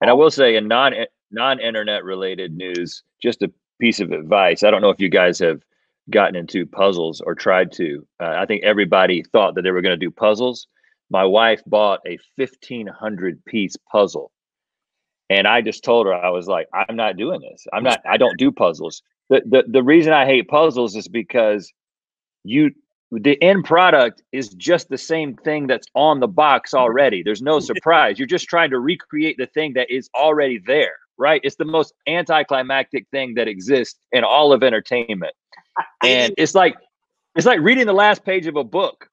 And I will say, in non-internet related news, just a piece of advice. I don't know if you guys have gotten into puzzles or tried to. I think everybody thought that they were going to do puzzles. My wife bought a 1,500 piece puzzle. And I just told her, I was like, I'm not doing this. I don't do puzzles. The reason I hate puzzles is because the end product is just the same thing that's on the box already. There's no surprise. You're just trying to recreate the thing that is already there, right? It's the most anticlimactic thing that exists in all of entertainment. And it's like reading the last page of a book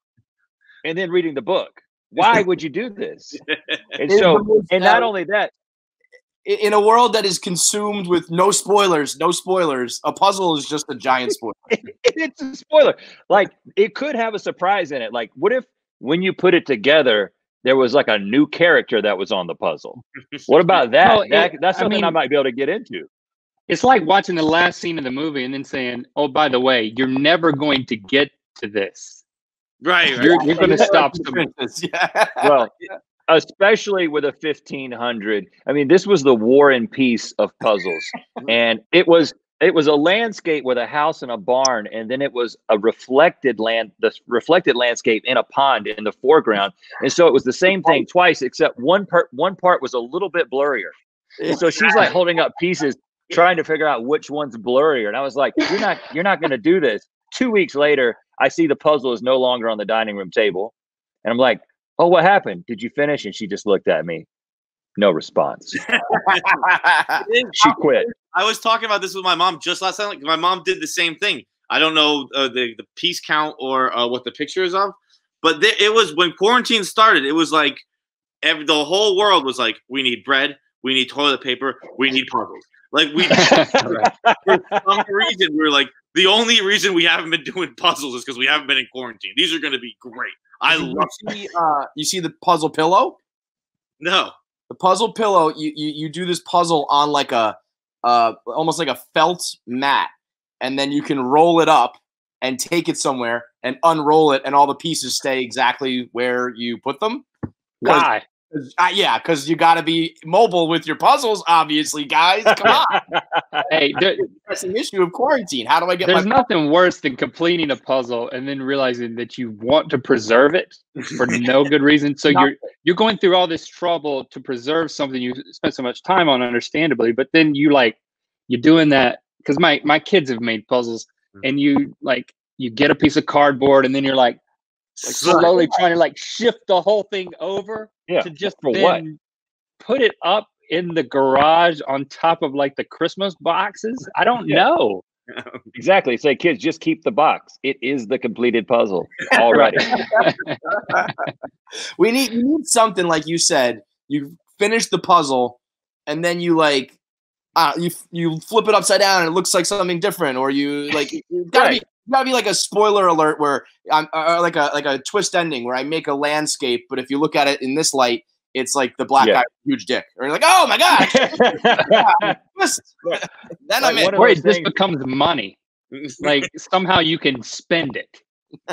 and then reading the book. Why would you do this? And so, and not only that, in a world that is consumed with no spoilers, a puzzle is just a giant spoiler. It's a spoiler. Like, it could have a surprise in it. Like, what if when you put it together, there was like a new character that was on the puzzle? What about that? Well, that's something I might be able to get into. It's like watching the last scene of the movie and then saying, "Oh, by the way, you're never going to get to this." Right. You're going to stop. Yeah. Well, especially with a 1,500. I mean, this was the War and Peace of puzzles, and it was a landscape with a house and a barn, and then it was the reflected landscape in a pond in the foreground, and so it was the same thing twice, except one part was a little bit blurrier. And so she's like holding up pieces, trying to figure out which one's blurrier, and I was like, "You're not going to do this." 2 weeks later, I see the puzzle is no longer on the dining room table, and I'm like, "Oh, what happened? Did you finish?" And she just looked at me. No response. She quit. I was talking about this with my mom just last night. Like, my mom did the same thing. I don't know the piece count or what the picture is of, but it was when quarantine started. It was like the whole world was like, we need bread, we need toilet paper, we need puzzles. Like for some reason, we were like, the only reason we haven't been doing puzzles is because we haven't been in quarantine. These are going to be great. I love. You see the puzzle pillow? No. The puzzle pillow. You do this puzzle on like a almost like a felt mat, and then you can roll it up and take it somewhere and unroll it, and all the pieces stay exactly where you put them. Why? Yeah, because you got to be mobile with your puzzles, obviously, guys. Come on. Hey, that's an issue of quarantine. How do I get? There's nothing worse than completing a puzzle and then realizing that you want to preserve it for no good reason. So you're going through all this trouble to preserve something you spent so much time on, understandably. But then you're doing that because my kids have made puzzles, and you get a piece of cardboard, and then you're like slowly trying to shift the whole thing over. Yeah, to just for what? Put it up in the garage on top of the Christmas boxes. I don't know. Exactly. Say, kids, just keep the box. It is the completed puzzle already. You need something like you said. You finish the puzzle, and then you you flip it upside down, and it looks like something different, or you gotta be like a spoiler alert where I'm like a twist ending where I make a landscape, but if you look at it in this light, it's like the black guy with a huge dick, or you're like, oh my gosh. Then I'm in. Or it just becomes money. Somehow you can spend it.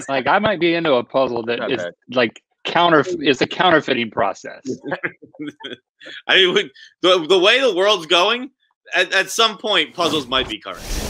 I might be into a puzzle that is is a counterfeiting process. I mean, the way the world's going, at some point, puzzles might be currency.